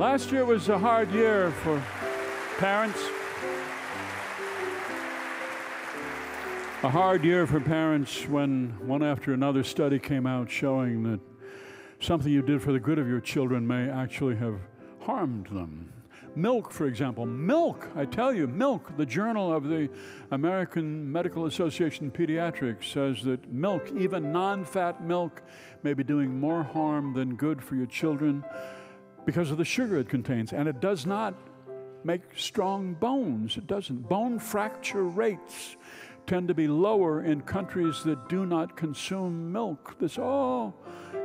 Last year was a hard year for parents. A hard year for parents when one after another study came out showing that something you did for the good of your children may actually have harmed them. Milk, for example. Milk, I tell you, milk. The Journal of the American Medical Association of Pediatrics says that milk, even non-fat milk, may be doing more harm than good for your children because of the sugar it contains. And it does not make strong bones. It doesn't. Bone fracture rates tend to be lower in countries that do not consume milk. This all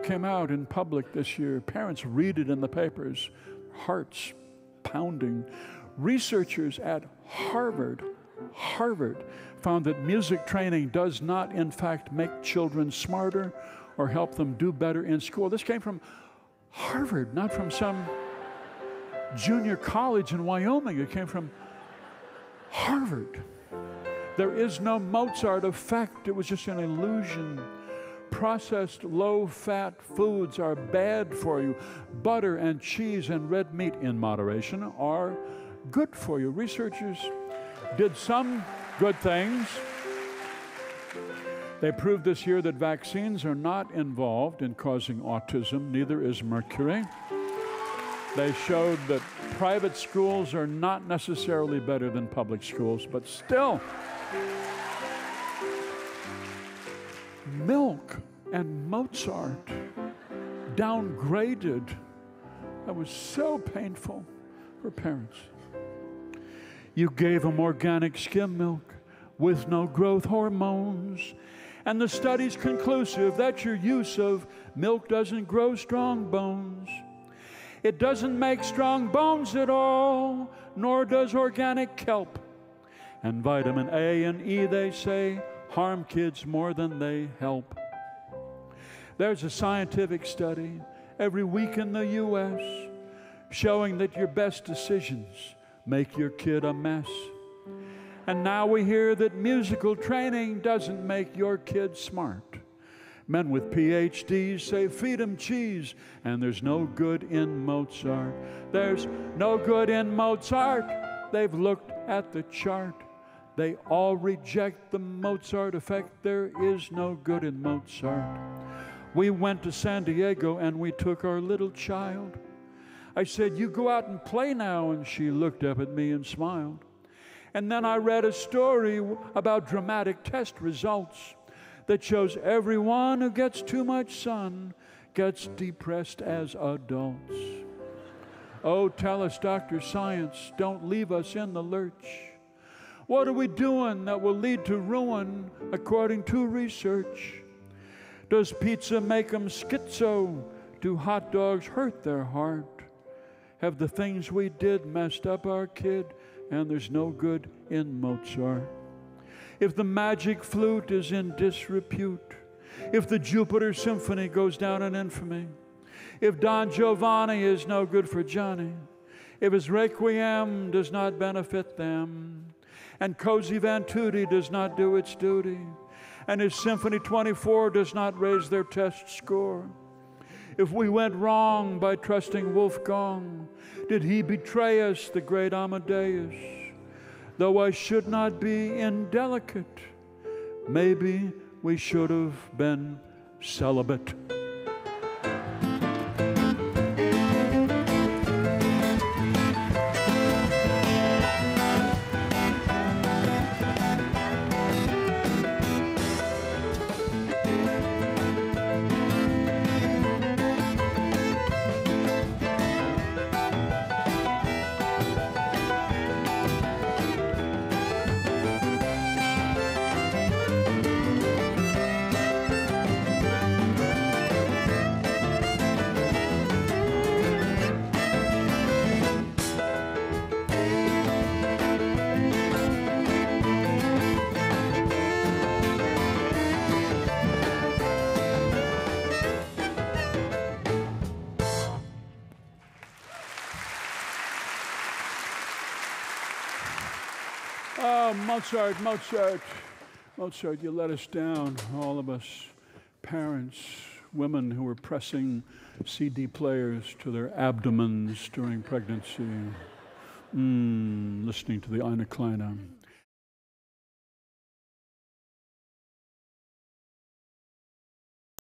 came out in public this year. Parents read it in the papers. Hearts pounding. Researchers at Harvard found that music training does not, in fact, make children smarter or help them do better in school. This came from Harvard, not from some junior college in Wyoming. It came from Harvard. There is no Mozart effect. It was just an illusion. Processed low-fat foods are bad for you. Butter and cheese and red meat in moderation are good for you. Researchers did some good things. They proved this year that vaccines are not involved in causing autism, neither is mercury. They showed that private schools are not necessarily better than public schools, but still, milk and Mozart downgraded. That was so painful for parents. You gave them organic skim milk with no growth hormones, and the study's conclusive that your use of milk doesn't grow strong bones. It doesn't make strong bones at all, nor does organic kelp. And vitamin A and E, they say, harm kids more than they help. There's a scientific study every week in the U.S. showing that your best decisions make your kid a mess. And now we hear that musical training doesn't make your kid smart. Men with PhDs say feed them cheese, and there's no good in Mozart. There's no good in Mozart. They've looked at the chart. They all reject the Mozart effect. There is no good in Mozart. We went to San Diego and we took our little child. I said, "You go out and play now," and she looked up at me and smiled. And then I read a story about dramatic test results that shows everyone who gets too much sun gets depressed as adults. Oh, tell us, Dr. Science, don't leave us in the lurch. What are we doing that will lead to ruin according to research? Does pizza make them schizo? Do hot dogs hurt their heart? Have the things we did messed up our kid? And there's no good in Mozart. If the magic flute is in disrepute, if the Jupiter Symphony goes down in infamy, if Don Giovanni is no good for Johnny, if his Requiem does not benefit them, and Cozy Van Tutti does not do its duty, and his Symphony 24 does not raise their test score, if we went wrong by trusting Wolfgang, did he betray us, the great Amadeus? Though I should not be indelicate, maybe we should have been celibate. Oh, Mozart, you let us down, all of us parents. women who were pressing CD players to their abdomens during pregnancy, listening to the Eine Kleine.